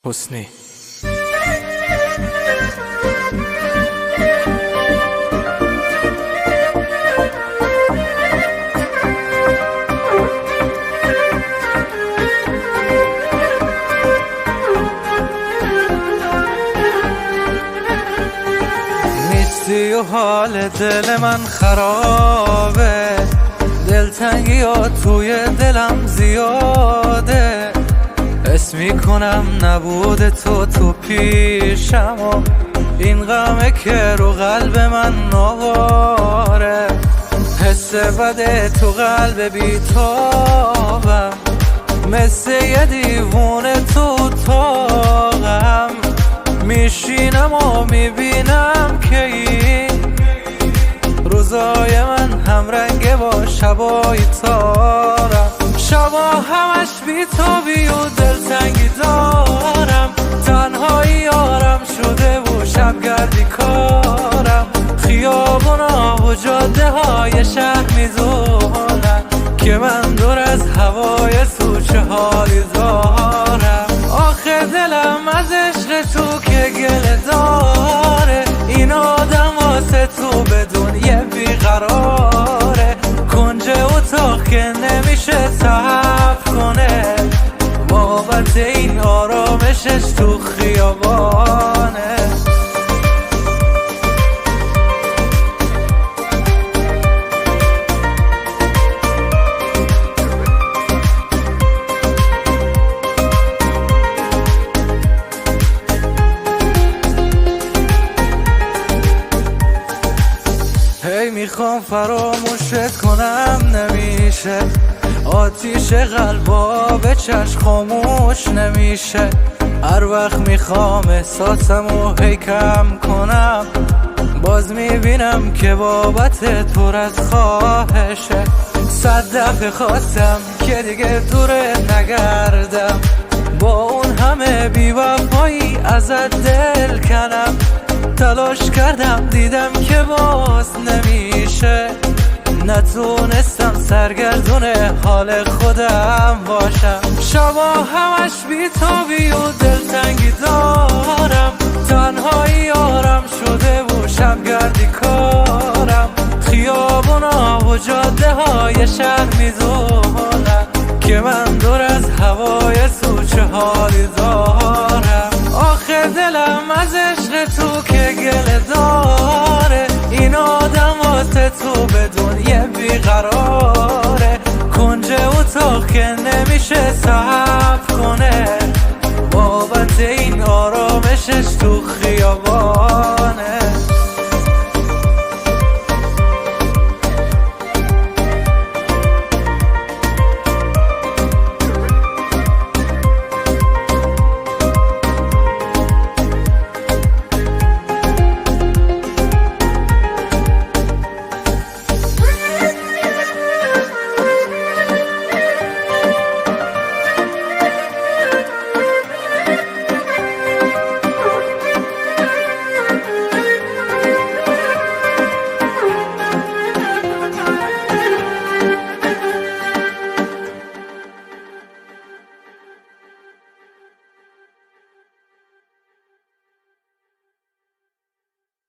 حسنی. نیستی و حال دل من خرابه، دلتنگی ها توی دلم زیاده. حس میکنم نبود تو پیشم و این غمه که رو قلب من نواره. حس بده تو قلب بیتابم، مثل یه دیوونه تو تاقم. میشینم و میبینم که این روزای من همرنگه با شبای تارم. شبا همش بیتابی و دلتنگی دارم، تنهایی یارم شده و شبگردی کارم. خیابونا و جاده های شهر میدونن که من دور از هوای تو چه حالی دارم. آخه دلم از عشق تو که گله داره، این آدم واسه تو بدون یه بیقراره. کنج اتاق که نمیشه صبر کنه، بابت این آرامشش تو خیابانه. هی میخوام فراموشت کنم نمیشه، آتیش قلبا به چشم خاموش نمیشه. هر وقت میخوام احساسمو هی کم کنم، باز میبینم که بابت تو از خواهشه. 100 دفعه خواستم که دیگه دورت نگردم، با اون همه بی‌وفایی ازت دل کنم. تلاش کردم دیدم که باز نمیشه، نتونستم سرگردون حال خودم باشم. شبا همش بیتابی و دلتنگی دارم، تنهایی یارم شده و شبگردی کارم. خیابونا و جاده های شهر میدونن که من دور از هوای تو چه حالی دارم. آخه دلم از عشق تو که گله داره، این آدم واسه تو بدون یه بیقراره. کنج اتاق که نمیشه صبر کنه، بابت این آرامشش تو خیابان.